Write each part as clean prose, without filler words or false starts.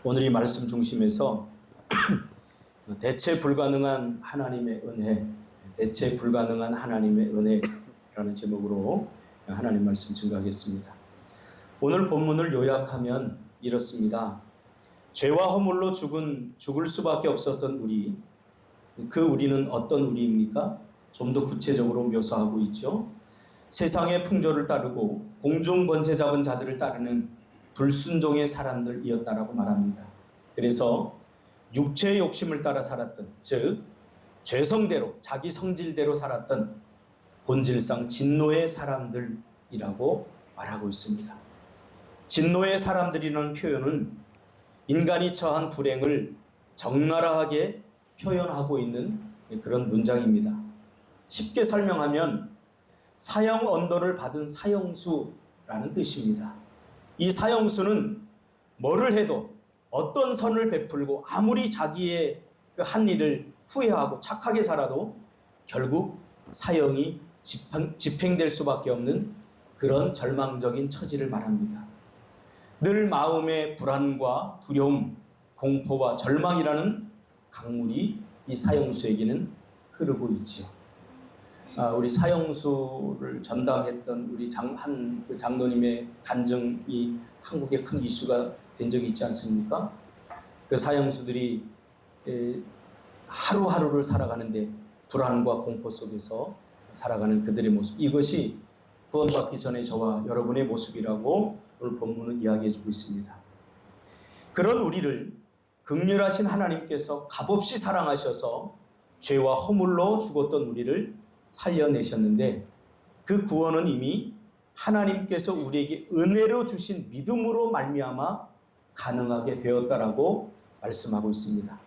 오늘 이 말씀 중심에서 대체 불가능한 하나님의 은혜, 대체 불가능한 하나님의 은혜라는 제목으로 하나님 말씀 증거하겠습니다. 오늘 본문을 요약하면 이렇습니다. 죄와 허물로 죽을 수밖에 없었던 우리, 그 우리는 어떤 우리입니까? 좀 더 구체적으로 묘사하고 있죠. 세상의 풍조를 따르고 공중 권세 잡은 자들을 따르는 불순종의 사람들이었다라고 말합니다. 그래서 육체의 욕심을 따라 살았던, 즉 죄성대로 자기 성질대로 살았던 본질상 진노의 사람들이라고 말하고 있습니다. 진노의 사람들이라는 표현은 인간이 처한 불행을 적나라하게 표현하고 있는 그런 문장입니다. 쉽게 설명하면 사형 언도를 받은 사형수라는 뜻입니다. 이 사형수는 뭐를 해도 어떤 선을 베풀고 아무리 자기의 그 한 일을 후회하고 착하게 살아도 결국 사형이 집행될 수밖에 없는 그런 절망적인 처지를 말합니다. 늘 마음의 불안과 두려움, 공포와 절망이라는 강물이 이 사형수에게는 흐르고 있지요. 우리 사형수를 전담했던 우리 한 장로님의 간증이 한국에 큰 이슈가 된 적이 있지 않습니까? 그 사형수들이 하루하루를 살아가는데 불안과 공포 속에서 살아가는 그들의 모습, 이것이 구원받기 전에 저와 여러분의 모습이라고 오늘 본문은 이야기해주고 있습니다. 그런 우리를 긍휼하신 하나님께서 값없이 사랑하셔서 죄와 허물로 죽었던 우리를 살려내셨는데, 그 구원은 이미 하나님께서 우리에게 은혜로 주신 믿음으로 말미암아 가능하게 되었다라고 말씀하고 있습니다.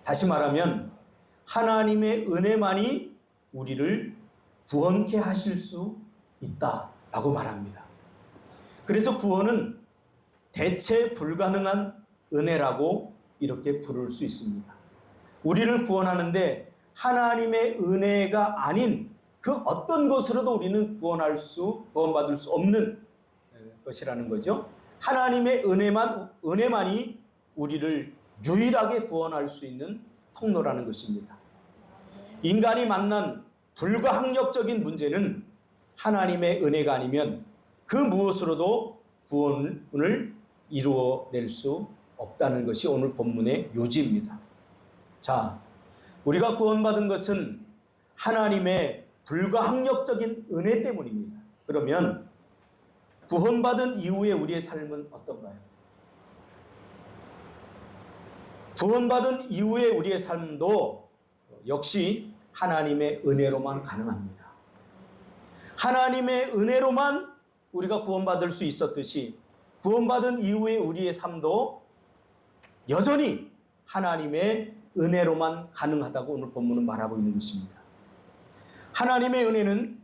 다시 말하면 하나님의 은혜만이 우리를 구원케 하실 수 있다라고 말합니다. 그래서 구원은 대체 불가능한 은혜라고 이렇게 부를 수 있습니다. 우리를 구원하는데 하나님의 은혜가 아닌 그 어떤 것으로도 우리는 구원받을 수 없는 것이라는 거죠. 하나님의 은혜만이 우리를 유일하게 구원할 수 있는 통로라는 것입니다. 인간이 만난 불가항력적인 문제는 하나님의 은혜가 아니면 그 무엇으로도 구원을 이루어낼 수 없다는 것이 오늘 본문의 요지입니다. 자, 우리가 구원받은 것은 하나님의 불가항력적인 은혜 때문입니다. 그러면 구원받은 이후에 우리의 삶은 어떤가요? 구원받은 이후에 우리의 삶도 역시 하나님의 은혜로만 가능합니다. 하나님의 은혜로만 우리가 구원받을 수 있었듯이 구원받은 이후에 우리의 삶도 여전히 하나님의 은혜로만 가능하다고 오늘 본문은 말하고 있는 것입니다. 하나님의 은혜는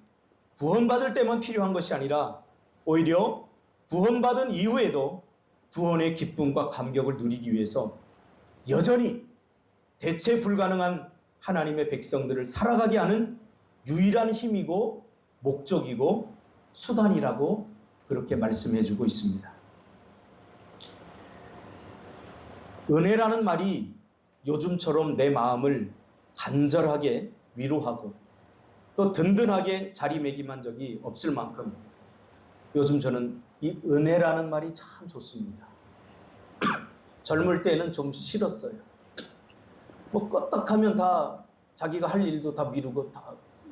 구원받을 때만 필요한 것이 아니라 오히려 구원받은 이후에도 구원의 기쁨과 감격을 누리기 위해서 여전히 대체 불가능한 하나님의 백성들을 살아가게 하는 유일한 힘이고 목적이고 수단이라고 그렇게 말씀해 주고 있습니다. 은혜라는 말이 요즘처럼 내 마음을 간절하게 위로하고 또 든든하게 자리매김한 적이 없을 만큼 요즘 저는 이 은혜라는 말이 참 좋습니다. 젊을 때는 좀 싫었어요. 뭐 껐떡하면 다 자기가 할 일도 다 미루고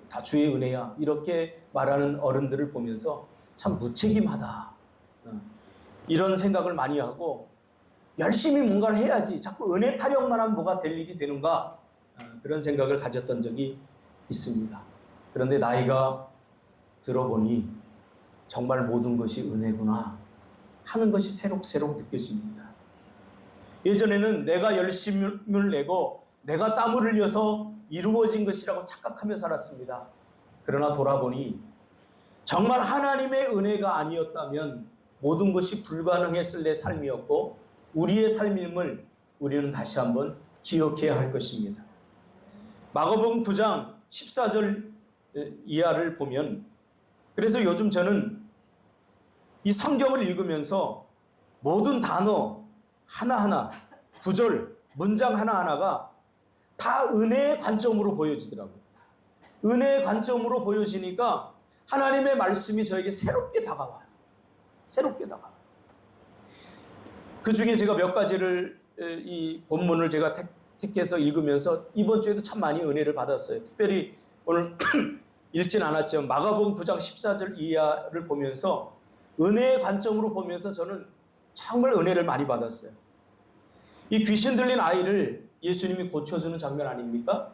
다 주의 은혜야 이렇게 말하는 어른들을 보면서 참 무책임하다 이런 생각을 많이 하고, 열심히 뭔가를 해야지 자꾸 은혜 타령만 하면 뭐가 될 일이 되는가, 그런 생각을 가졌던 적이 있습니다. 그런데 나이가 들어보니 정말 모든 것이 은혜구나 하는 것이 새록새록 느껴집니다. 예전에는 내가 열심을 내고 내가 땀을 흘려서 이루어진 것이라고 착각하며 살았습니다. 그러나 돌아보니 정말 하나님의 은혜가 아니었다면 모든 것이 불가능했을 내 삶이었고 우리의 삶임을 우리는 다시 한번 기억해야 할 것입니다. 마가복음 9장 14절 이하를 보면, 그래서 요즘 저는 이 성경을 읽으면서 모든 단어 하나하나 구절, 문장 하나하나가 다 은혜의 관점으로 보여지더라고요. 은혜의 관점으로 보여지니까 하나님의 말씀이 저에게 새롭게 다가와요. 새롭게 다가와요. 그 중에 제가 몇 가지를 이 본문을 제가 택해서 읽으면서 이번 주에도 참 많이 은혜를 받았어요. 특별히 오늘 읽진 않았지만 마가복음 9장 14절 이하를 보면서 은혜의 관점으로 보면서 저는 정말 은혜를 많이 받았어요. 이 귀신 들린 아이를 예수님이 고쳐주는 장면 아닙니까?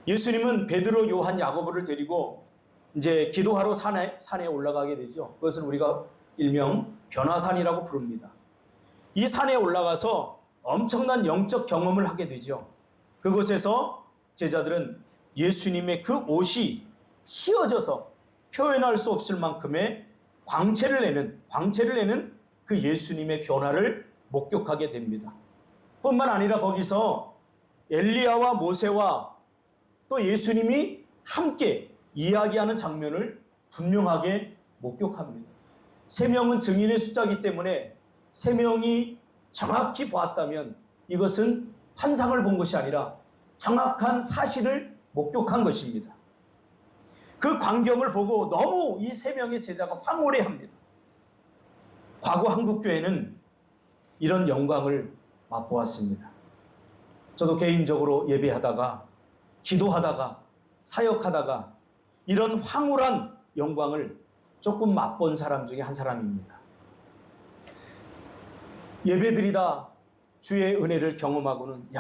예수님은 베드로, 요한, 야고보를 데리고 이제 기도하러 산에 올라가게 되죠. 그것은 우리가 일명 변화산이라고 부릅니다. 이 산에 올라가서 엄청난 영적 경험을 하게 되죠. 그곳에서 제자들은 예수님의 그 옷이 휘어져서 표현할 수 없을 만큼의 광채를 내는 그 예수님의 변화를 목격하게 됩니다. 뿐만 아니라 거기서 엘리야와 모세와 또 예수님이 함께 이야기하는 장면을 분명하게 목격합니다. 3명은 증인의 숫자이기 때문에 3명이 정확히 보았다면 이것은 환상을 본 것이 아니라 정확한 사실을 목격한 것입니다. 그 광경을 보고 너무 이 3명의 제자가 황홀해합니다. 과거 한국교회는 이런 영광을 맛보았습니다. 저도 개인적으로 예배하다가 기도하다가 사역하다가 이런 황홀한 영광을 조금 맛본 사람 중에 한 사람입니다. 예배드리다 주의 은혜를 경험하고는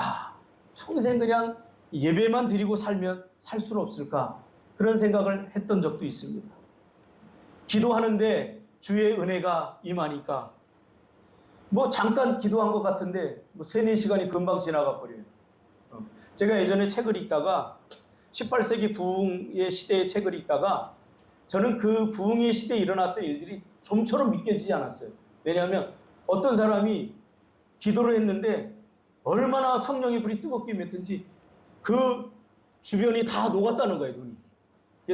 평생 그냥 예배만 드리고 살면 살 수는 없을까 그런 생각을 했던 적도 있습니다. 기도하는데 주의 은혜가 임하니까 잠깐 기도한 것 같은데 3-4시간이 금방 지나가 버려요. 제가 예전에 책을 읽다가 18세기 부흥의 시대의 책을 읽다가 저는 그 부흥의 시대에 일어났던 일들이 좀처럼 믿겨지지 않았어요. 왜냐하면 어떤 사람이 기도를 했는데 얼마나 성령의 불이 뜨겁게 맺든지 그 주변이 다 녹았다는 거예요, 눈이.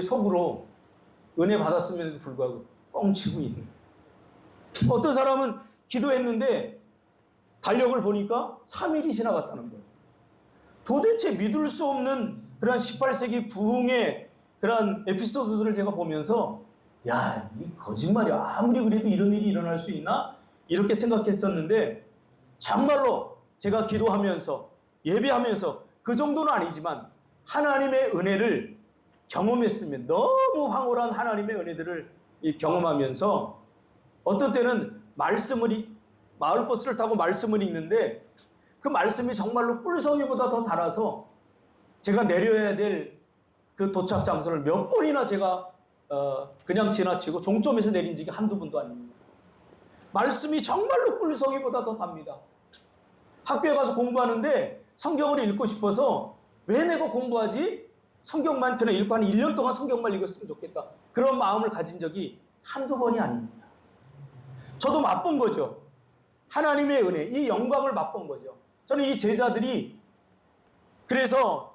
속으로 은혜 받았음에도 불구하고 뻥치고 있는. 어떤 사람은 기도했는데 달력을 보니까 3일이 지나갔다는 거예요. 도대체 믿을 수 없는 그런 18세기 부흥의 그런 에피소드들을 제가 보면서 이 거짓말이야. 아무리 그래도 이런 일이 일어날 수 있나? 이렇게 생각했었는데 정말로 제가 기도하면서 예배하면서 그 정도는 아니지만 하나님의 은혜를 경험했으면 너무 황홀한 하나님의 은혜들을 경험하면서 어떤 때는 마을버스를 타고 말씀을 읽는데 그 말씀이 정말로 꿀성이보다 더 달아서 제가 내려야 될 그 도착 장소를 몇 번이나 제가 그냥 지나치고 종점에서 내린 적이 한두 번도 아닙니다. 말씀이 정말로 꿀성이보다 더 답니다. 학교에 가서 공부하는데 성경을 읽고 싶어서 왜 내가 공부하지? 성경만 그냥 읽고 한 1년 동안 성경만 읽었으면 좋겠다. 그런 마음을 가진 적이 한두 번이 아닙니다. 저도 맛본 거죠. 하나님의 은혜, 이 영광을 맛본 거죠. 저는 이 제자들이 그래서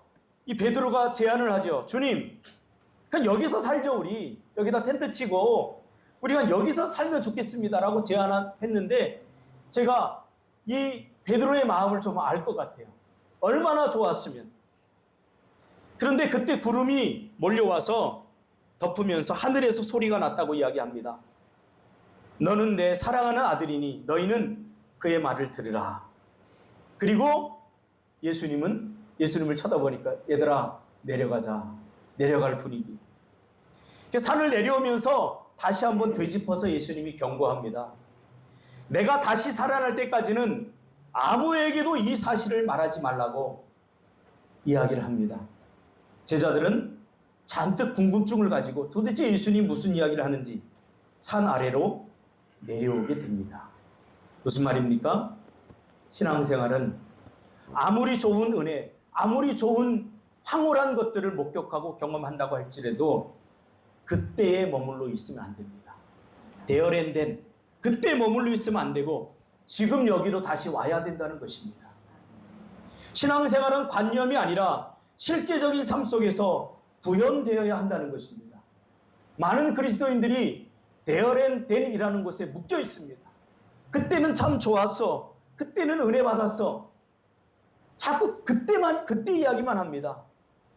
이 베드로가 제안을 하죠. 주님, 그냥 여기서 살죠, 우리. 여기다 텐트 치고 우리가 여기서 살면 좋겠습니다라고 제안했는데 제가 이 베드로의 마음을 좀 알 것 같아요. 얼마나 좋았으면. 그런데 그때 구름이 몰려와서 덮으면서 하늘에서 소리가 났다고 이야기합니다. 너는 내 사랑하는 아들이니 너희는 그의 말을 들으라. 그리고 예수님을 쳐다보니까 얘들아 내려가자. 내려갈 분위기. 산을 내려오면서 다시 한번 되짚어서 예수님이 경고합니다. 내가 다시 살아날 때까지는 아무에게도 이 사실을 말하지 말라고 이야기를 합니다. 제자들은 잔뜩 궁금증을 가지고 도대체 예수님 무슨 이야기를 하는지 산 아래로 내려오게 됩니다. 무슨 말입니까? 신앙생활은 아무리 좋은 은혜, 아무리 좋은 황홀한 것들을 목격하고 경험한다고 할지라도 그때에 머물러 있으면 안 됩니다. 데어랜된 그때 머물러 있으면 안 되고 지금 여기로 다시 와야 된다는 것입니다. 신앙생활은 관념이 아니라 실제적인 삶 속에서 구현되어야 한다는 것입니다. 많은 그리스도인들이 데어랜된이라는 곳에 묶여 있습니다. 그때는 참 좋았어. 그때는 은혜 받았어. 자꾸 그때 이야기만 합니다.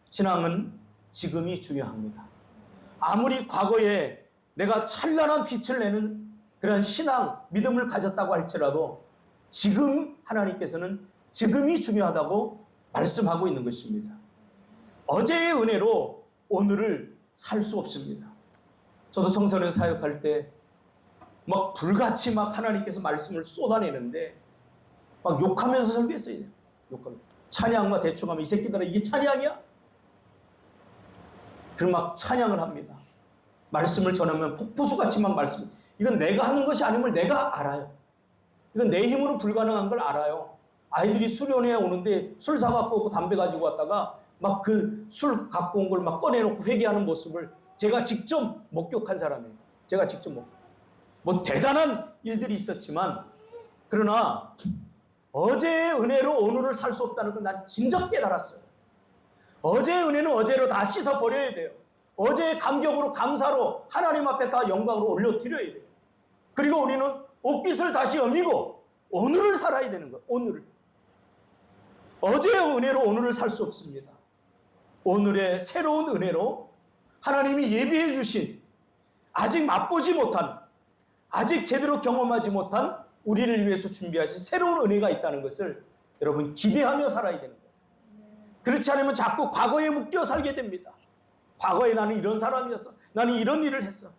신앙은 지금이 중요합니다. 아무리 과거에 내가 찬란한 빛을 내는 그런 신앙, 믿음을 가졌다고 할지라도 지금 하나님께서는 지금이 중요하다고 말씀하고 있는 것입니다. 어제의 은혜로 오늘을 살 수 없습니다. 저도 청소년 사역할 때 막 불같이 막 하나님께서 말씀을 쏟아내는데 막 욕하면서 설교했어요. 욕하면서. 찬양만 대충 하면 이 새끼들아 이게 찬양이야? 그럼 막 찬양을 합니다. 말씀을 전하면 폭포수같이 막 말씀. 이건 내가 하는 것이 아님을 내가 알아요. 이건 내 힘으로 불가능한 걸 알아요. 아이들이 수련회에 오는데 술 사갖고 오고 담배 가지고 왔다가 막 그 술 갖고 온 걸 막 꺼내놓고 회개하는 모습을 제가 직접 목격한 사람이에요. 제가 직접 뭐 대단한 일들이 있었지만 그러나 어제의 은혜로 오늘을 살 수 없다는 걸 난 진작 깨달았어요. 어제의 은혜는 어제로 다 씻어버려야 돼요. 어제의 감격으로 감사로 하나님 앞에 다 영광으로 올려드려야 돼요. 그리고 우리는 옷깃을 다시 여미고 오늘을 살아야 되는 거예요. 오늘을. 어제의 은혜로 오늘을 살 수 없습니다. 오늘의 새로운 은혜로 하나님이 예비해 주신 아직 맛보지 못한 아직 제대로 경험하지 못한 우리를 위해서 준비하신 새로운 은혜가 있다는 것을 여러분 기대하며 살아야 되는 거예요. 그렇지 않으면 자꾸 과거에 묶여 살게 됩니다. 과거에 나는 이런 사람이었어. 나는 이런 일을 했어.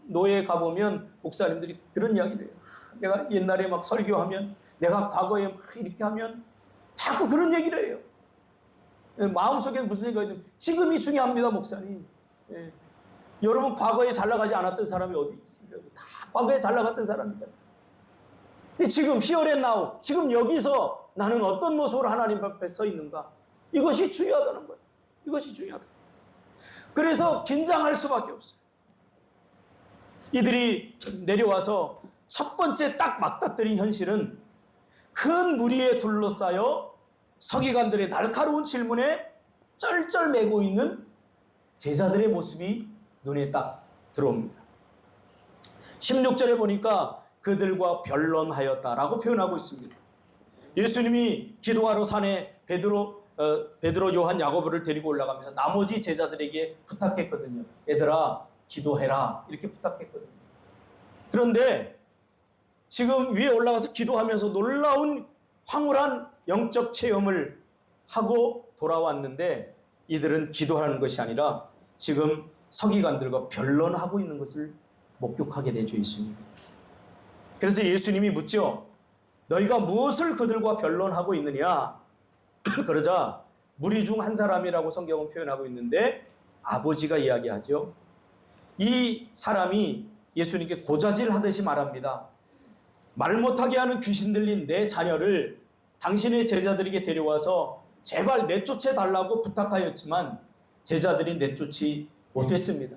노예에 가보면 목사님들이 그런 이야기를 해요. 내가 옛날에 막 설교하면 내가 과거에 막 이렇게 하면 자꾸 그런 얘기를 해요. 마음속에 무슨 생각이 있냐면 지금이 중요합니다, 목사님. 예. 여러분 과거에 잘 나가지 않았던 사람이 어디 있습니까? 다 과거에 잘 나갔던 사람입니다. 지금 here and now, 지금 여기서 나는 어떤 모습으로 하나님 앞에 서 있는가? 이것이 중요하다는 거예요. 이것이 중요하다. 그래서 긴장할 수밖에 없어요. 이들이 내려와서 첫 번째 딱 맞닥뜨린 현실은 큰 무리에 둘러싸여 서기관들의 날카로운 질문에 쩔쩔매고 있는 제자들의 모습이 눈에 딱 들어옵니다. 16절에 보니까 그들과 변론하였다라고 표현하고 있습니다. 예수님이 기도하러 산에 베드로, 요한, 야고보를 데리고 올라가면서 나머지 제자들에게 부탁했거든요. 얘들아 기도해라 이렇게 부탁했거든요. 그런데 지금 위에 올라가서 기도하면서 놀라운 황홀한 영적 체험을 하고 돌아왔는데 이들은 기도하는 것이 아니라 지금 서기관들과 변론하고 있는 것을 목격하게 되죠. 예수님. 그래서 예수님이 묻죠. 너희가 무엇을 그들과 변론하고 있느냐? 그러자 무리 중 한 사람이라고 성경은 표현하고 있는데 아버지가 이야기하죠. 이 사람이 예수님께 고자질 하듯이 말합니다. 말 못하게 하는 귀신 들린 내 자녀를 당신의 제자들에게 데려와서 제발 내쫓아 달라고 부탁하였지만 제자들이 내쫓지 못했습니다.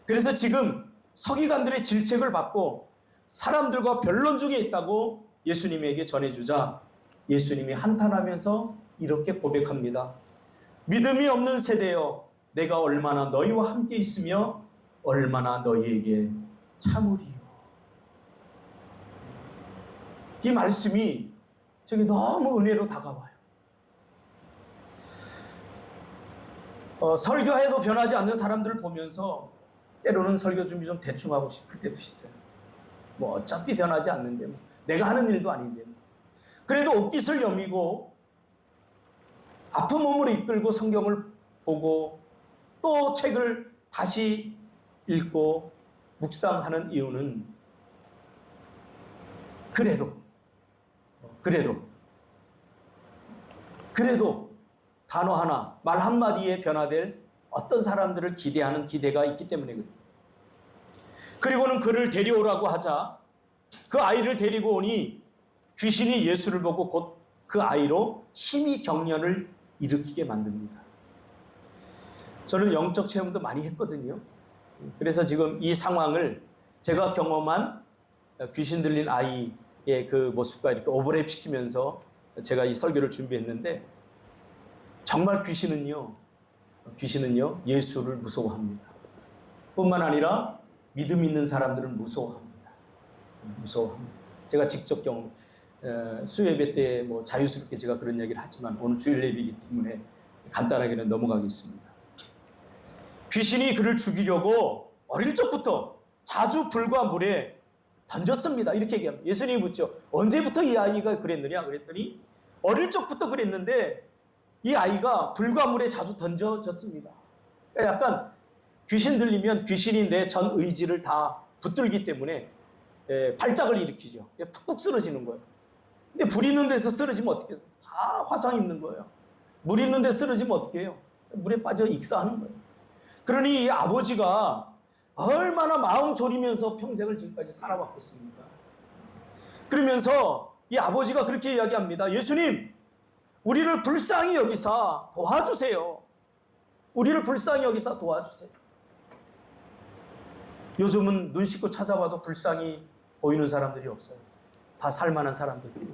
그래서 지금 서기관들의 질책을 받고 사람들과 변론 중에 있다고 예수님에게 전해주자 예수님이 한탄하면서 이렇게 고백합니다. 믿음이 없는 세대여 내가 얼마나 너희와 함께 있으며 얼마나 너희에게 참으리요. 이 말씀이 저기 너무 은혜로 다가와요. 설교해도 변하지 않는 사람들을 보면서 때로는 설교 준비 좀 대충 하고 싶을 때도 있어요. 뭐 어차피 변하지 않는데 뭐 내가 하는 일도 아닌데 뭐. 그래도 옷깃을 여미고 아픈 몸으로 이끌고 성경을 보고 또 책을 다시 읽고 묵상하는 이유는 그래도 단어 하나, 말 한마디에 변화될 어떤 사람들을 기대하는 기대가 있기 때문에 그리고는 그를 데려오라고 하자 그 아이를 데리고 오니 귀신이 예수를 보고 곧 그 아이로 심히 경련을 일으키게 만듭니다. 저는 영적 체험도 많이 했거든요. 그래서 지금 이 상황을 제가 경험한 귀신 들린 아이의 그 모습과 이렇게 오버랩 시키면서 제가 이 설교를 준비했는데 정말 귀신은요 예수를 무서워합니다. 뿐만 아니라 믿음 있는 사람들을 무서워합니다. 제가 직접 수요예배 때 뭐 자유스럽게 제가 그런 얘기를 하지만 오늘 주일 예배이기 때문에 간단하게는 넘어가겠습니다. 귀신이 그를 죽이려고 어릴 적부터 자주 불과 물에 던졌습니다. 이렇게 얘기합니다. 예수님이 묻죠. 언제부터 이 아이가 그랬느냐? 그랬더니 어릴 적부터 그랬는데 이 아이가 불과 물에 자주 던져졌습니다. 그러니까 약간 귀신 들리면 귀신이 내 전 의지를 다 붙들기 때문에 발작을 일으키죠. 툭툭 쓰러지는 거예요. 근데 불 있는 데서 쓰러지면 어떻게 해요? 다 화상 입는 거예요. 물 있는 데 쓰러지면 어떻게 해요? 물에 빠져 익사하는 거예요. 그러니 이 아버지가 얼마나 마음 졸이면서 평생을 지금까지 살아왔겠습니까? 그러면서 이 아버지가 그렇게 이야기합니다. 예수님, 우리를 불쌍히 여기사 도와주세요. 우리를 불쌍히 여기사 도와주세요. 요즘은 눈 씻고 찾아봐도 불쌍히 보이는 사람들이 없어요. 다 살만한 사람들끼리.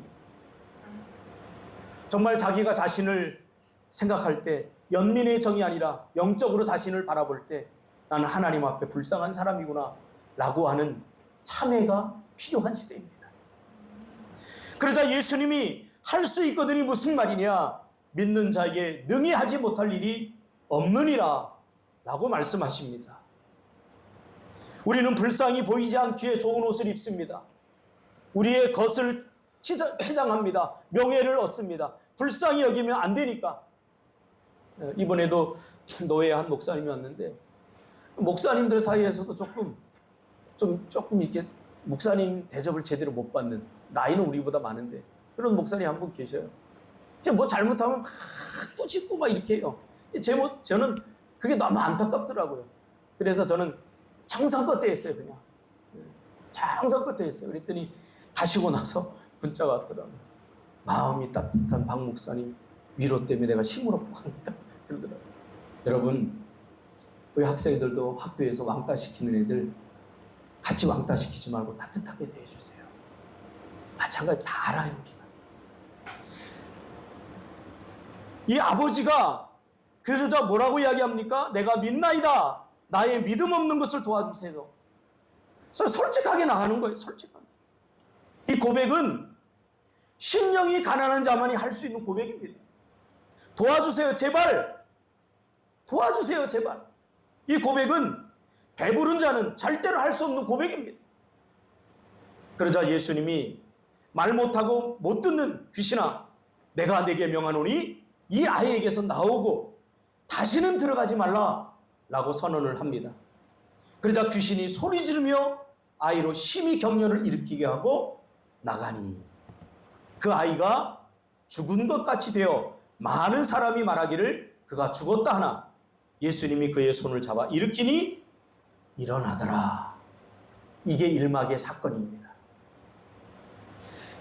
정말 자기가 자신을 생각할 때 연민의 정이 아니라 영적으로 자신을 바라볼 때 나는 하나님 앞에 불쌍한 사람이구나 라고 하는 참회가 필요한 시대입니다. 그러자 예수님이 할 수 있거든이 무슨 말이냐? 믿는 자에게 능히 하지 못할 일이 없느니라 라고 말씀하십니다. 우리는 불쌍히 보이지 않기에 좋은 옷을 입습니다. 우리의 것을 치장합니다. 명예를 얻습니다. 불쌍히 여기면 안 되니까. 이번에도 노예 한 목사님이 왔는데 목사님들 사이에서도 조금 이렇게 목사님 대접을 제대로 못 받는, 나이는 우리보다 많은데 그런 목사님 한 분 계셔요. 뭐 잘못하면 막 꾸짖고 막 이렇게 해요. 저는 그게 너무 안타깝더라고요. 그래서 저는 정성껏 대했어요. 그냥 정성껏 대했어요. 그랬더니 가시고 나서 문자가 왔더라고요. 마음이 따뜻한 박 목사님 위로 때문에 내가 힘을 얻고 갑니다. 그러더라고요. 여러분, 우리 학생들도 학교에서 왕따 시키는 애들 같이 왕따 시키지 말고 따뜻하게 대해주세요. 마찬가지 다 알아요, 우리가. 이 아버지가 그러자 뭐라고 이야기합니까? 내가 믿나이다. 나의 믿음 없는 것을 도와주세요. 솔직하게 나가는 거예요. 솔직하게. 이 고백은 심령이 가난한 자만이 할 수 있는 고백입니다. 도와주세요, 제발. 도와주세요, 제발. 이 고백은 배부른 자는 절대로 할 수 없는 고백입니다. 그러자 예수님이 말 못하고 못 듣는 귀신아, 내가 네게 명하노니 이 아이에게서 나오고 다시는 들어가지 말라 라고 선언을 합니다. 그러자 귀신이 소리 지르며 아이로 심히 경련을 일으키게 하고 나가니 그 아이가 죽은 것 같이 되어 많은 사람이 말하기를 그가 죽었다 하나 예수님이 그의 손을 잡아 일으키니 일어나더라. 이게 일막의 사건입니다.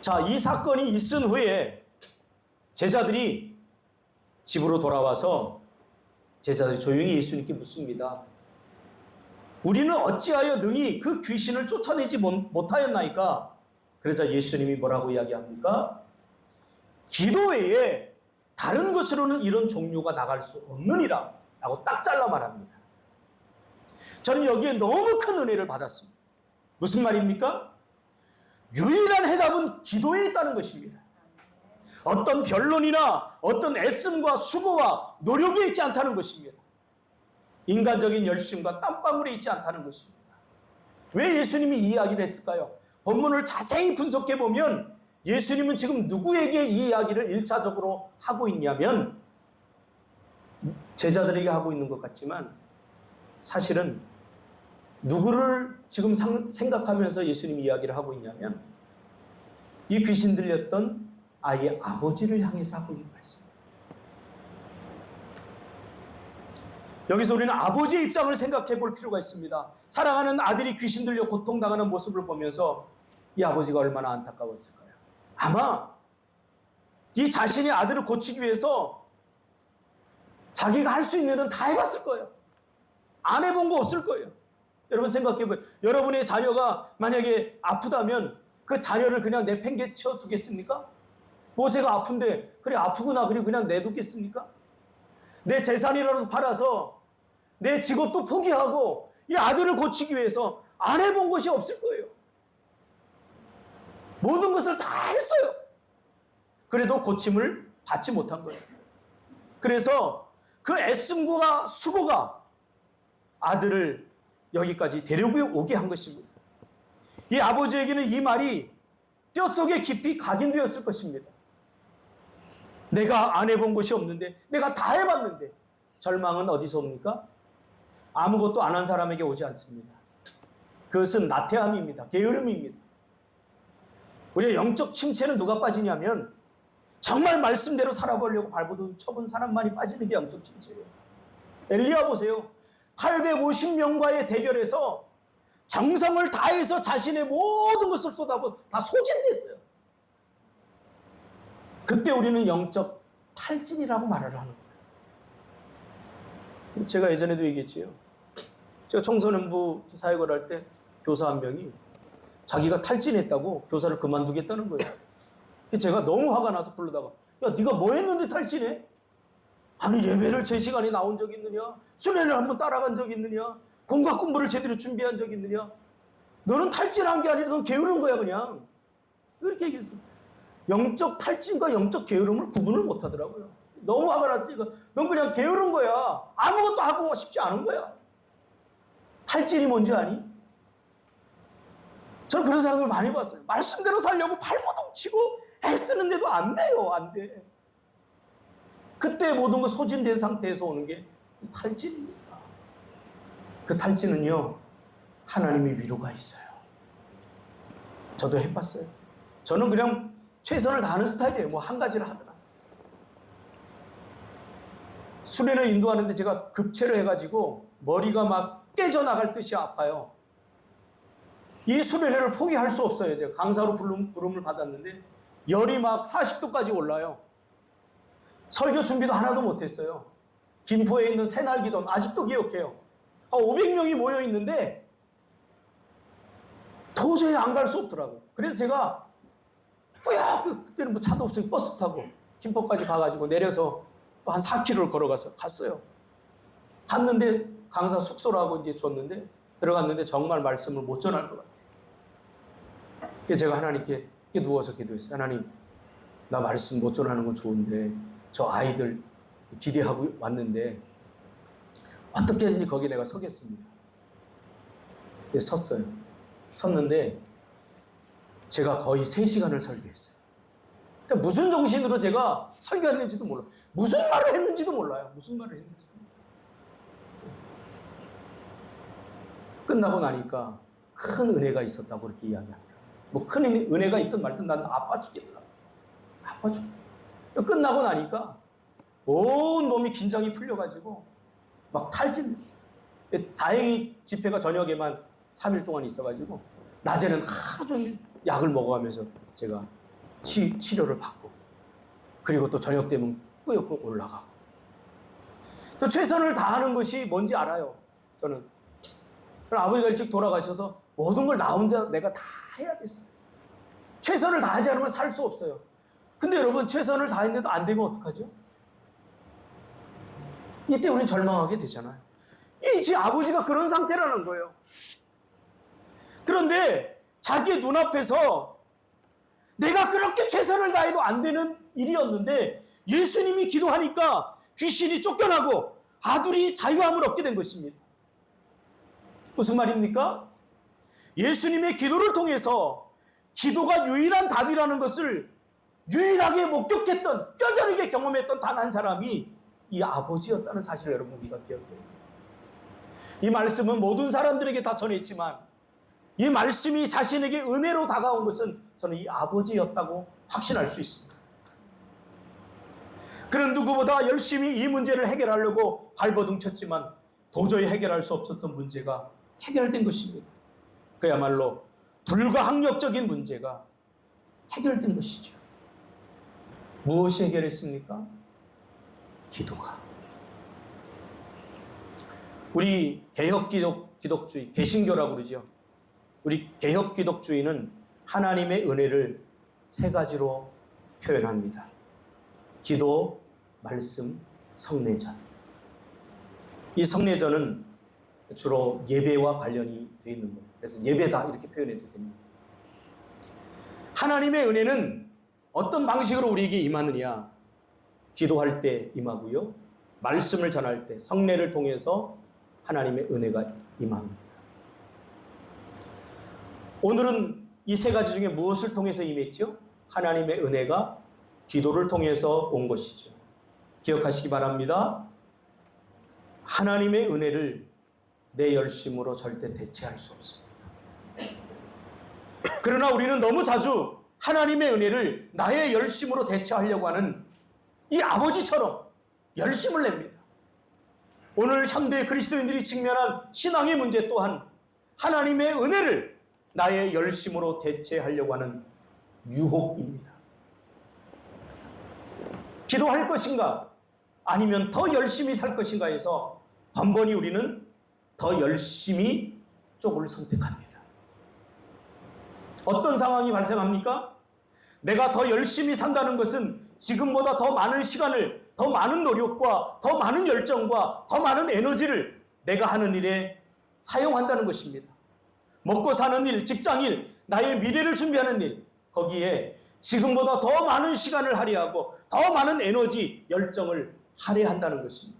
자, 이 사건이 있은 후에 제자들이 집으로 돌아와서 제자들이 조용히 예수님께 묻습니다. 우리는 어찌하여 능히 그 귀신을 쫓아내지 못하였나이까? 그러자 예수님이 뭐라고 이야기합니까? 기도 외에 다른 것으로는 이런 종류가 나갈 수 없느니라 라고 딱 잘라 말합니다. 저는 여기에 너무 큰 은혜를 받았습니다. 무슨 말입니까? 유일한 해답은 기도에 있다는 것입니다. 어떤 변론이나 어떤 애씀과 수고와 노력에 있지 않다는 것입니다. 인간적인 열심과 땀방울에 있지 않다는 것입니다. 왜 예수님이 이 이야기를 했을까요? 본문을 자세히 분석해 보면 예수님은 지금 누구에게 이 이야기를 1차적으로 하고 있냐면 제자들에게 하고 있는 것 같지만 사실은 누구를 지금 생각하면서 예수님이 이야기를 하고 있냐면 이 귀신 들렸던 아이의 아버지를 향해서 하고 있는 말씀입니다. 여기서 우리는 아버지의 입장을 생각해 볼 필요가 있습니다. 사랑하는 아들이 귀신 들려 고통당하는 모습을 보면서 이 아버지가 얼마나 안타까웠을까요? 아마 이 자신의 아들을 고치기 위해서 자기가 할 수 있는 일은 다 해봤을 거예요. 안 해본 거 없을 거예요. 여러분 생각해봐요. 여러분의 자녀가 만약에 아프다면 그 자녀를 그냥 내팽개쳐 두겠습니까? 모세가 아픈데 그래 아프구나 그래 그냥 내두겠습니까? 내 재산이라도 팔아서 내 직업도 포기하고 이 아들을 고치기 위해서 안 해본 것이 없을 거예요. 모든 것을 다 했어요. 그래도 고침을 받지 못한 거예요. 그래서 그 애씀과 수고가 아들을 여기까지 데려오게 한 것입니다. 이 아버지에게는 이 말이 뼛속에 깊이 각인되었을 것입니다. 내가 안 해본 것이 없는데, 내가 다 해봤는데, 절망은 어디서 옵니까? 아무것도 안 한 사람에게 오지 않습니다. 그것은 나태함입니다. 게으름입니다. 우리의 영적 침체는 누가 빠지냐면, 정말 말씀대로 살아보려고 발버둥 쳐본 사람만이 빠지는 게 영적 침체예요. 엘리야 보세요. 850명과의 대결에서 정성을 다해서 자신의 모든 것을 쏟아부어 다 소진됐어요. 그때 우리는 영적 탈진이라고 말을 하는 거예요. 제가 예전에도 얘기했지요. 제가 청소년부 사역을 할 때 교사 한 명이 자기가 탈진했다고 교사를 그만두겠다는 거예요. 제가 너무 화가 나서 부르다가, 야, 네가 뭐 했는데 탈진해? 아니, 예배를 제 시간에 나온 적 있느냐? 수련을 한번 따라간 적 있느냐? 공학 공부를 제대로 준비한 적 있느냐? 너는 탈진한 게 아니라 넌 게으른 거야, 그냥. 그렇게 얘기했어요. 영적 탈진과 영적 게으름을 구분을 못 하더라고요. 너무 화가 났으니까 넌 그냥 게으른 거야. 아무것도 하고 싶지 않은 거야. 탈진이 뭔지 아니? 저는 그런 사람들 많이 봤어요. 말씀대로 살려고 발버둥 치고 애쓰는데도 안 돼요. 안 돼. 그때 모든 거 소진된 상태에서 오는 게 탈진입니다. 그 탈진은요, 하나님의 위로가 있어요. 저도 해봤어요. 저는 그냥 최선을 다하는 스타일이에요. 뭐 한 가지를 하더라. 수련을 인도하는데 제가 급체를 해가지고 머리가 막 깨져나갈 듯이 아파요. 이 수련회를 포기할 수 없어요. 제가 강사로 부름을 받았는데 열이 막 40도까지 올라요. 설교 준비도 하나도 못했어요. 김포에 있는 새날기도 아직도 기억해요. 500명이 모여 있는데 도저히 안 갈 수 없더라고요. 그래서 제가 그때는 뭐 차도 없어요. 버스 타고 김포까지 가가지고 내려서 또 한 4km를 걸어가서 갔어요. 갔는데 강사 숙소라고 이제 줬는데 들어갔는데 정말 말씀을 못 전할 것 같아요. 그래서 제가 하나님께 누워서 기도했어요. 하나님, 나 말씀 못 전하는 건 좋은데 저 아이들 기대하고 왔는데 어떻게든지 거기 내가 서겠습니다. 네, 섰어요. 섰는데 제가 거의 3시간을 설교했어요. 그러니까 무슨 정신으로 제가 설교했는지도 몰라요. 무슨 말을 했는지도 몰라요. 무슨 말을 했는지. 끝나고 나니까 큰 은혜가 있었다고 그렇게 이야기합니다. 뭐 큰 은혜가 있든 말든 나는 아파 죽겠더라고요. 아파 죽겠더라고요. 끝나고 나니까 온 몸이 긴장이 풀려가지고 막 탈진했어요. 다행히 집회가 저녁에만 3일 동안 있어가지고 낮에는 하루 종일 약을 먹어가면서 제가 치료를 받고 그리고 또 저녁 되면 꾸역꾸역 올라가고 또 최선을 다하는 것이 뭔지 알아요. 저는 아버지가 일찍 돌아가셔서 모든 걸 나 혼자 내가 다 해야겠어요. 최선을 다하지 않으면 살 수 없어요. 근데 여러분 최선을 다했는데도 안 되면 어떡하죠? 이때 우리는 절망하게 되잖아요. 제 아버지가 그런 상태라는 거예요. 그런데 자기의 눈앞에서 내가 그렇게 최선을 다해도 안 되는 일이었는데 예수님이 기도하니까 귀신이 쫓겨나고 아들이 자유함을 얻게 된 것입니다. 무슨 말입니까? 예수님의 기도를 통해서 기도가 유일한 답이라는 것을 유일하게 목격했던, 뼈저리게 경험했던 단 한 사람이 이 아버지였다는 사실을 여러분 우리가 기억해야 돼요. 이 말씀은 모든 사람들에게 다 전했지만 이 말씀이 자신에게 은혜로 다가온 것은 저는 이 아버지였다고 확신할 수 있습니다. 그는 누구보다 열심히 이 문제를 해결하려고 발버둥 쳤지만 도저히 해결할 수 없었던 문제가 해결된 것입니다. 그야말로 불가항력적인 문제가 해결된 것이죠. 무엇이 해결했습니까? 기도가. 우리 개혁기독주의, 개신교라고 그러죠. 우리 개혁기독주의는 하나님의 은혜를 3가지로 표현합니다. 기도, 말씀, 성례전. 이 성례전은 주로 예배와 관련이 되어 있는 겁니다. 그래서 예배다 이렇게 표현해도 됩니다. 하나님의 은혜는 어떤 방식으로 우리에게 임하느냐? 기도할 때 임하고요. 말씀을 전할 때 성례를 통해서 하나님의 은혜가 임합니다. 오늘은 이 세 가지 중에 무엇을 통해서 임했죠? 하나님의 은혜가 기도를 통해서 온 것이죠. 기억하시기 바랍니다. 하나님의 은혜를 내 열심으로 절대 대체할 수 없습니다. 그러나 우리는 너무 자주 하나님의 은혜를 나의 열심으로 대체하려고 하는 이 아버지처럼 열심을 냅니다. 오늘 현대 그리스도인들이 직면한 신앙의 문제 또한 하나님의 은혜를 나의 열심으로 대체하려고 하는 유혹입니다. 기도할 것인가? 아니면 더 열심히 살 것인가 해서 번번이 우리는 더 열심히 쪽을 선택합니다. 어떤 상황이 발생합니까? 내가 더 열심히 산다는 것은 지금보다 더 많은 시간을, 더 많은 노력과 더 많은 열정과 더 많은 에너지를 내가 하는 일에 사용한다는 것입니다. 먹고 사는 일, 직장일, 나의 미래를 준비하는 일, 거기에 지금보다 더 많은 시간을 할애하고 더 많은 에너지, 열정을 할애한다는 것입니다.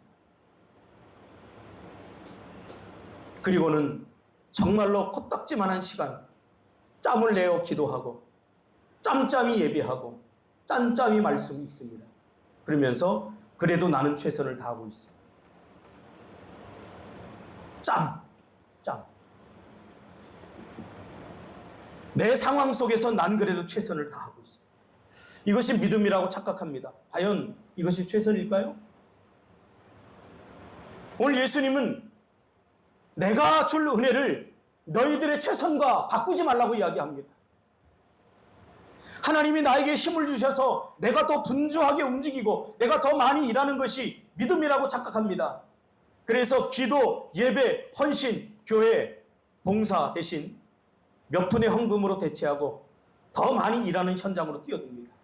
그리고는 정말로 코딱지만한 시간, 짬을 내어 기도하고 짬짬이 예배하고 짬짬이 말씀이 있습니다. 그러면서 그래도 나는 최선을 다하고 있어요. 짬. 내 상황 속에서 난 그래도 최선을 다하고 있어요. 이것이 믿음이라고 착각합니다. 과연 이것이 최선일까요? 오늘 예수님은 내가 줄 은혜를 너희들의 최선과 바꾸지 말라고 이야기합니다. 하나님이 나에게 힘을 주셔서 내가 더 분주하게 움직이고 내가 더 많이 일하는 것이 믿음이라고 착각합니다. 그래서 기도, 예배, 헌신, 교회, 봉사 대신 몇 푼의 헌금으로 대체하고 더 많이 일하는 현장으로 뛰어듭니다.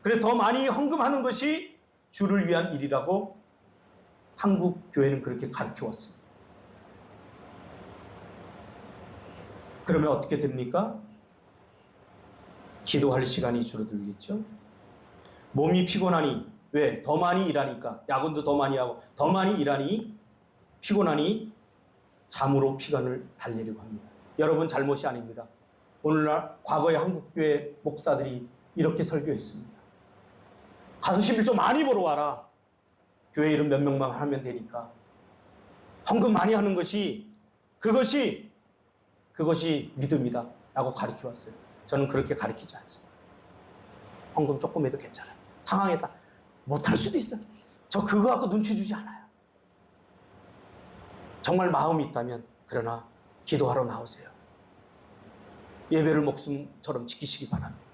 그래서 더 많이 헌금하는 것이 주를 위한 일이라고 한국 교회는 그렇게 가르쳐 왔습니다. 그러면 어떻게 됩니까? 기도할 시간이 줄어들겠죠? 몸이 피곤하니, 왜? 더 많이 일하니까. 야근도 더 많이 하고 더 많이 일하니 피곤하니 잠으로 피곤을 달래려고 합니다. 여러분 잘못이 아닙니다. 오늘날 과거의 한국교회 목사들이 이렇게 설교했습니다. 가서 11조 많이 보러 와라. 교회 이름 몇 명만 하면 되니까. 헌금 많이 하는 것이 그것이 믿음이다 라고 가르쳐 왔어요. 저는 그렇게 가르치지 않습니다. 헌금 조금 해도 괜찮아요. 상황에 따라 못할 수도 있어요. 저 그거 갖고 눈치 주지 않아요. 정말 마음이 있다면 그러나 기도하러 나오세요. 예배를 목숨처럼 지키시기 바랍니다.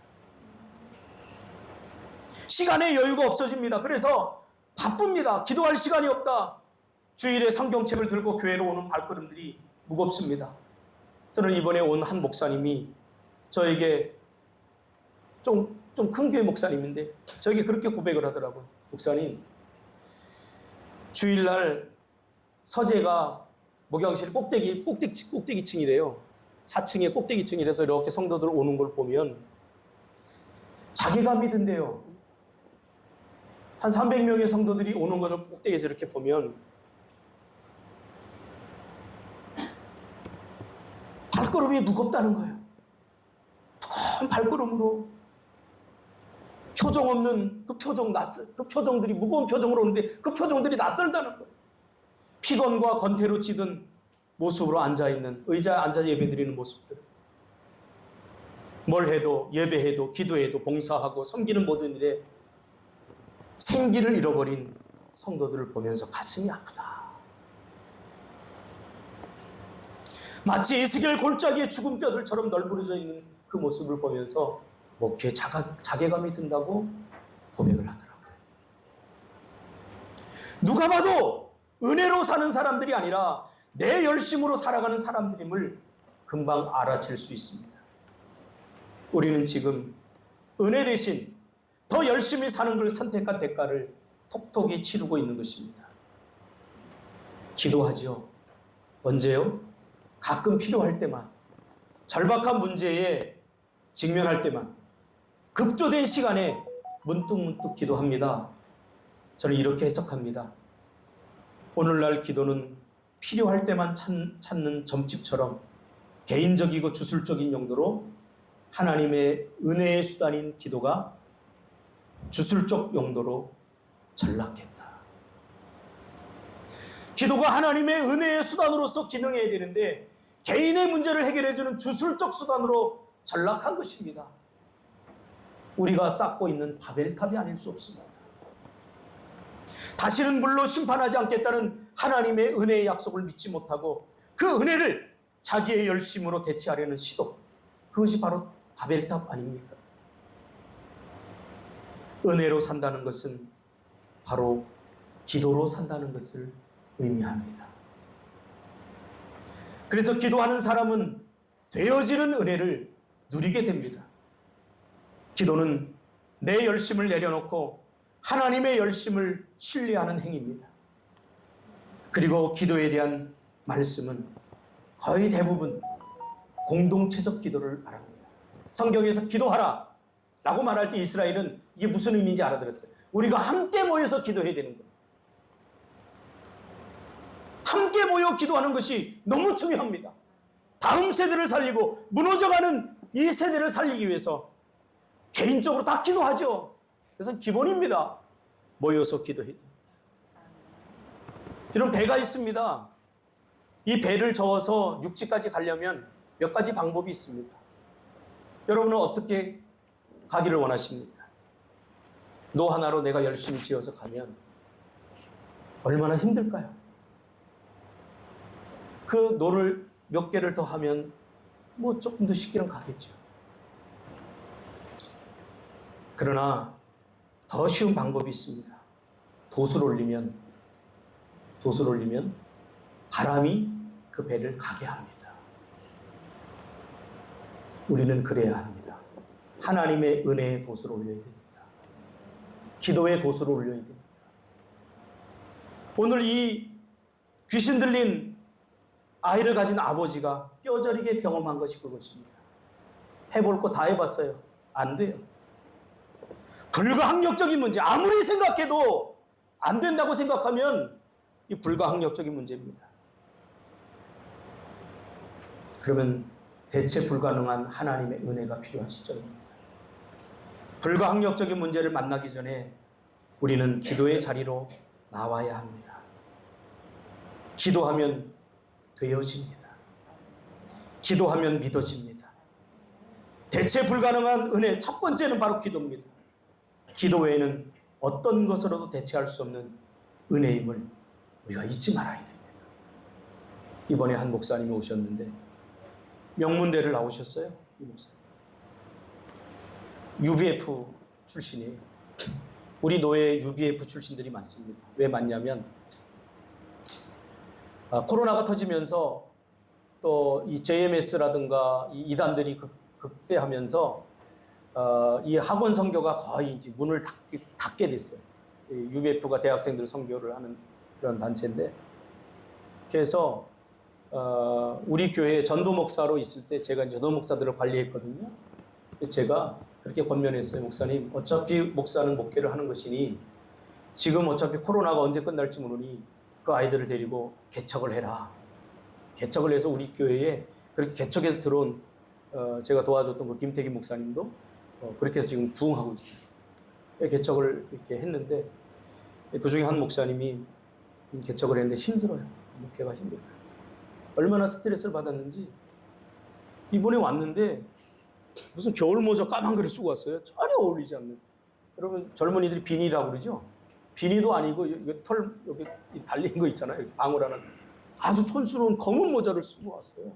시간의 여유가 없어집니다. 그래서 바쁩니다. 기도할 시간이 없다. 주일에 성경책을 들고 교회로 오는 발걸음들이 무겁습니다. 저는 이번에 온 한 목사님이 저에게 좀 큰 교회 목사님인데 저에게 그렇게 고백을 하더라고요. 목사님, 주일날 서재가 목양실 꼭대기층이래요. 4층에 꼭대기층이라서 이렇게 성도들 오는 걸 보면 자괴감이 든대요. 한 300명의 성도들이 오는 것을 꼭대기에서 이렇게 보면 발걸음이 무겁다는 거예요. 무거운 발걸음으로 표정 없는 그 표정들이 무거운 표정으로 오는데 그 표정들이 낯설다는 거예요. 피건과 건태로 찌든 모습으로 앉아있는, 의자에 앉아 예배드리는 모습들. 뭘 해도, 예배해도, 기도해도, 봉사하고 섬기는 모든 일에 생기를 잃어버린 성도들을 보면서 가슴이 아프다. 마치 에스겔 골짜기에 죽은 뼈들처럼 널브러져 있는 그 모습을 보면서 목회에 자괴감이 든다고 고백을 하더라고요. 누가 봐도 은혜로 사는 사람들이 아니라 내 열심으로 살아가는 사람들임을 금방 알아챌 수 있습니다. 우리는 지금 은혜 대신 더 열심히 사는 걸 선택한 대가를 톡톡히 치르고 있는 것입니다. 기도하죠. 언제요? 가끔 필요할 때만, 절박한 문제에 직면할 때만, 급조된 시간에 문득문득 기도합니다. 저는 이렇게 해석합니다. 오늘날 기도는 필요할 때만 찾는 점집처럼 개인적이고 주술적인 용도로 하나님의 은혜의 수단인 기도가 주술적 용도로 전락했다. 기도가 하나님의 은혜의 수단으로서 기능해야 되는데 개인의 문제를 해결해주는 주술적 수단으로 전락한 것입니다. 우리가 쌓고 있는 바벨탑이 아닐 수 없습니다. 다시는 물로 심판하지 않겠다는 하나님의 은혜의 약속을 믿지 못하고 그 은혜를 자기의 열심으로 대체하려는 시도, 그것이 바로 바벨탑 아닙니까? 은혜로 산다는 것은 바로 기도로 산다는 것을 의미합니다. 그래서 기도하는 사람은 되어지는 은혜를 누리게 됩니다. 기도는 내 열심을 내려놓고 하나님의 열심을 신뢰하는 행위입니다. 그리고 기도에 대한 말씀은 거의 대부분 공동체적 기도를 말합니다. 성경에서 기도하라 라고 말할 때 이스라엘은 이게 무슨 의미인지 알아들었어요. 우리가 함께 모여서 기도해야 되는 거예요. 함께 모여 기도하는 것이 너무 중요합니다. 다음 세대를 살리고 무너져가는 이 세대를 살리기 위해서 개인적으로 다 기도하죠. 그래서 기본입니다. 모여서 기도해야 됩니다. 이런 배가 있습니다. 이 배를 저어서 육지까지 가려면 몇 가지 방법이 있습니다. 여러분은 어떻게 가기를 원하십니까? 노 하나로 내가 열심히 지어서 가면 얼마나 힘들까요? 그 노를 몇 개를 더 하면 뭐 조금 더 쉽게는 가겠죠. 그러나 더 쉬운 방법이 있습니다. 돛을 올리면 바람이 그 배를 가게 합니다. 우리는 그래야 합니다. 하나님의 은혜의 돛을 올려야 됩니다. 기도의 돛을 올려야 됩니다. 오늘 이 귀신 들린 아이를 가진 아버지가 뼈저리게 경험한 것이 그것입니다. 해볼 거 다 해봤어요. 안 돼요. 불가항력적인 문제, 아무리 생각해도 안 된다고 생각하면 이 불가항력적인 문제입니다. 그러면 대체 불가능한 하나님의 은혜가 필요한 시점입니다. 불가항력적인 문제를 만나기 전에 우리는 기도의 자리로 나와야 합니다. 기도하면 되어집니다. 기도하면 믿어집니다. 대체 불가능한 은혜 첫 번째는 바로 기도입니다. 기도 외에는 어떤 것으로도 대체할 수 없는 은혜임을 우리가 잊지 말아야 됩니다. 이번에 한 목사님이 오셨는데 명문대를 나오셨어요. 이 목사님. UBF 출신이에요. 우리 노예에 UBF 출신들이 많습니다. 왜 많냐면 코로나가 터지면서 또 이 JMS라든가 이 이단들이 극세하면서 이 학원 선교가 거의 이제 문을 닫게 됐어요. UBF가 대학생들 선교를 하는 그런 단체인데, 그래서 우리 교회 전도 목사로 있을 때 제가 이제 전도 목사들을 관리했거든요. 제가 그렇게 권면했어요. 목사님, 어차피 목사는 목회를 하는 것이니 지금 어차피 코로나가 언제 끝날지 모르니 그 아이들을 데리고 개척을 해라. 개척을 해서 우리 교회에 그렇게 개척해서 들어온 제가 도와줬던 그 김태기 목사님도 그렇게 해서 지금 부흥하고 있어요. 개척을 이렇게 했는데 그 중에 한 목사님이 개척을 했는데 힘들어요. 목회가 힘들어요. 얼마나 스트레스를 받았는지 이번에 왔는데 무슨 겨울 모자 까만 거를 쓰고 왔어요. 전혀 어울리지 않는. 여러분 젊은이들이 비니라고 그러죠? 비니도 아니고 털 여기 달린 거 있잖아요. 방울하는 아주 촌스러운 검은 모자를 쓰고 왔어요.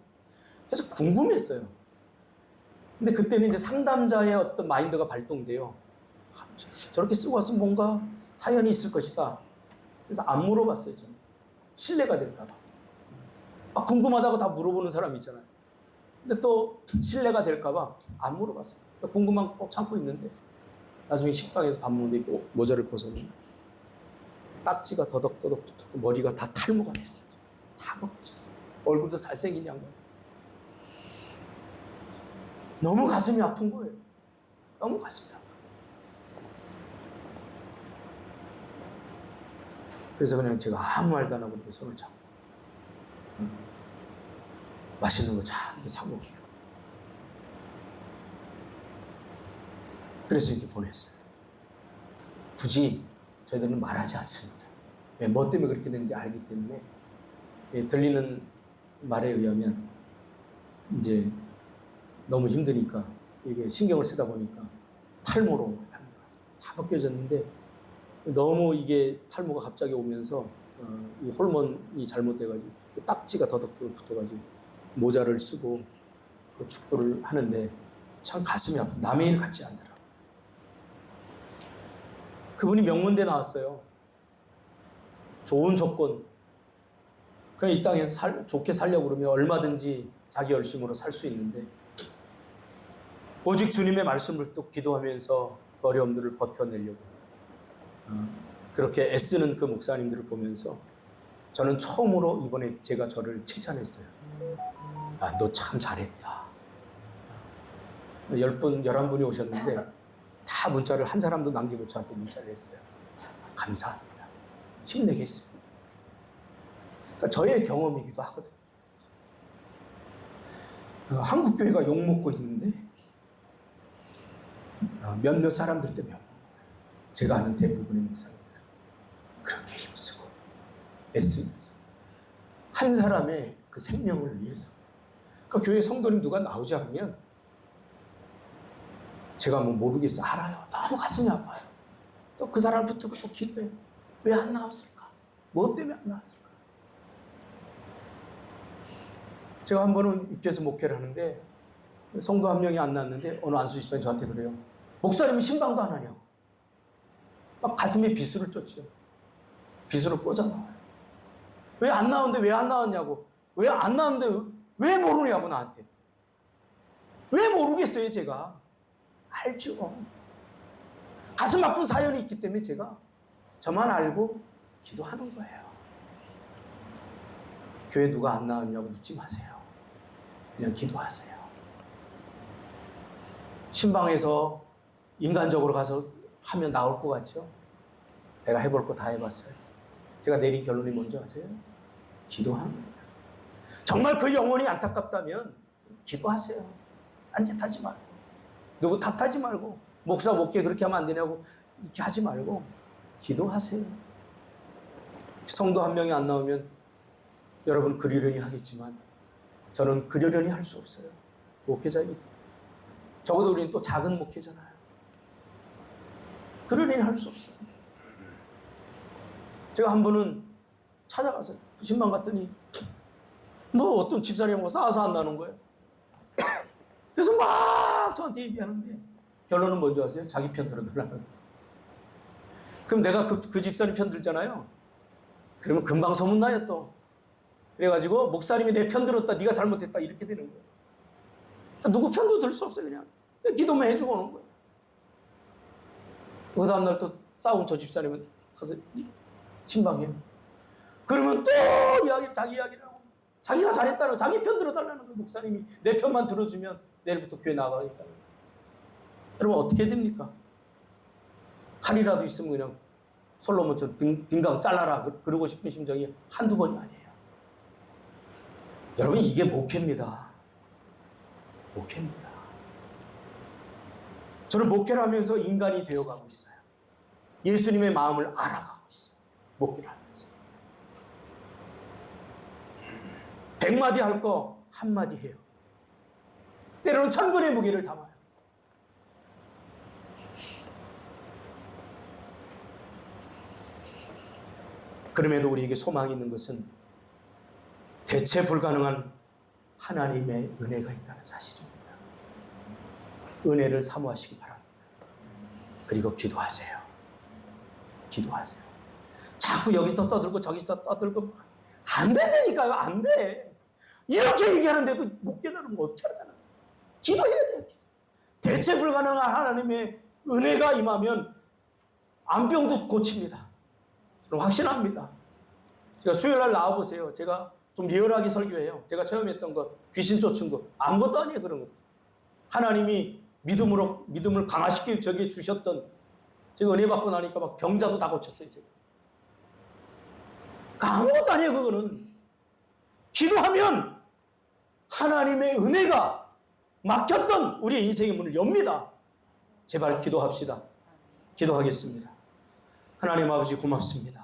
그래서 궁금했어요. 근데 그때는 이제 상담자의 어떤 마인드가 발동돼요. 저렇게 쓰고 왔으면 뭔가 사연이 있을 것이다. 그래서 안 물어봤어요, 저는. 신뢰가 될까봐. 궁금하다고 다 물어보는 사람이 있잖아요. 근데 또 신뢰가 될까봐 안 물어봤어요. 그러니까 궁금한 거 꼭 참고 있는데 나중에 식당에서 밥 먹는데 이렇게 모자를 벗었는데 딱지가 더덕더덕 붙었고 머리가 다 탈모가 됐어요. 다 벗겨졌어요. 얼굴도 잘생긴 양반. 너무 가슴이 아픈 거예요. 너무 가슴이 아프고. 그래서 그냥 제가 아무 말도 안 하고 이렇게 손을 잡고 맛있는 거 잘 사먹고 그래서 이렇게 보냈어요. 굳이 저희들은 말하지 않습니다. 왜? 뭐 때문에 그렇게 되는지 알기 때문에. 들리는 말에 의하면 이제 너무 힘드니까 이게 신경을 쓰다 보니까 탈모로 다 벗겨졌는데 너무 이게 탈모가 갑자기 오면서 이 호르몬이 잘못돼가지고 딱지가 더덕더덕 붙어가지고 모자를 쓰고 그 축구를 하는데 참 가슴이 아프고 남의 일 같지 않더라고요. 그분이 명문대 나왔어요. 좋은 조건. 그냥 이 땅에서 좋게 살려고 그러면 얼마든지 자기 열심으로 살 수 있는데 오직 주님의 말씀을 또 기도하면서 어려움들을 버텨내려고 그렇게 애쓰는 그 목사님들을 보면서 저는 처음으로 이번에 제가 저를 칭찬했어요. 아, 너 참 잘했다. 10분, 11분이 오셨는데 다 문자를 한 사람도 남기고 저한테 문자를 했어요. 감사합니다. 힘내겠습니다. 그러니까 저의 경험이기도 하거든요. 한국 교회가 욕먹고 있는데 몇몇 사람들 때문에 욕먹는 거예요. 제가 아는 대부분의 목사님들은 그렇게 힘쓰고 애쓰면서 한 사람의 그 생명을 위해서 그러니까 교회 성도님 누가 나오지 않으면 제가 뭐 모르겠어요. 알아요. 너무 가슴이 아파요. 또 그 사람 붙들고 또 기도해요. 왜 안 나왔을까? 뭐 때문에 안 나왔을까? 제가 한 번은 육교에서 목회를 하는데 성도 한 명이 안 나왔는데 어느 안수 집사님 저한테 그래요. 목사님이 신방도 안 하냐고. 막 가슴에 비수를 쫓죠. 비수를 꽂아 나와요. 왜 안 나오는데 왜 안 나왔냐고. 왜 안 나오는데 왜 모르냐고 나한테. 왜 모르겠어요 제가. 알죠. 가슴 아픈 사연이 있기 때문에 제가 저만 알고 기도하는 거예요. 교회 누가 안 나왔냐고 묻지 마세요. 그냥 기도하세요. 신방에서 인간적으로 가서 하면 나올 것 같죠? 내가 해볼 거 다 해봤어요. 제가 내린 결론이 뭔지 아세요? 기도하는 거예요. 정말 그 영혼이 안타깝다면 기도하세요. 딴짓하지 말고 누구 탓하지 말고 목사 목회 그렇게 하면 안 되냐고 이렇게 하지 말고 기도하세요. 성도 한 명이 안 나오면 여러분 그러려니 하겠지만 저는 그러려니 할 수 없어요. 목회자이기 때문에. 적어도 우리는 또 작은 목회잖아요. 그러려니 할 수 없어요. 제가 한 번은 찾아가서 신방 갔더니 뭐 어떤 집사님하고 싸워서 안 나는 거예요. 그래서 막 저한테 얘기하는데 결론은 뭔지 아세요? 자기 편 들어달라는 거예요. 그럼 내가 그 집사님 편 들잖아요. 그러면 금방 소문나요 또. 그래가지고 목사님이 내 편 들었다, 네가 잘못했다 이렇게 되는 거예요. 누구 편도 들 수 없어요. 그냥 기도만 해주고 오는 거예요. 그 다음날 또 싸운 저 집사님은 가서 신방해요. 그러면 또 자기 이야기를 하고 자기가 잘했다는 자기 편 들어달라는 그 목사님이 내 편만 들어주면 내일부터 교회 나가겠다는 거예요. 여러분 어떻게 됩니까? 칼이라도 있으면 그냥 솔로몬처럼 딩강 잘라라 그러고 싶은 심정이 한두 번이 아니에요. 여러분 이게 목회입니다. 목회입니다. 저는 목회를 하면서 인간이 되어가고 있어요. 예수님의 마음을 알아가고 있어요. 목회를 하면서. 100마디 할 거 한마디 해요. 때로는 1000근의 무게를 담아요. 그럼에도 우리에게 소망이 있는 것은 대체 불가능한 하나님의 은혜가 있다는 사실입니다. 은혜를 사모하시기 바랍니다. 그리고 기도하세요. 기도하세요. 자꾸 여기서 떠들고 저기서 떠들고 안 된다니까요. 안 돼. 이렇게 얘기하는데도 못 깨달으면 어떻게 하잖아요. 기도해야 돼요. 대체 불가능한 하나님의 은혜가 임하면 암병도 고칩니다. 저는 확신합니다. 제가 수요일날 나와보세요. 제가 좀 리얼하게 설교해요. 제가 처음 했던 거 귀신 쫓은 거 아무것도 아니에요. 그런 거. 하나님이 믿음을 강화시켜 저기에 주셨던, 제가 은혜 받고 나니까 막 병자도 다 고쳤어요. 제가. 아무것도 아니에요. 그거는 기도하면 하나님의 은혜가 막혔던 우리의 인생의 문을 엽니다. 제발 기도합시다. 기도하겠습니다. 하나님 아버지 고맙습니다.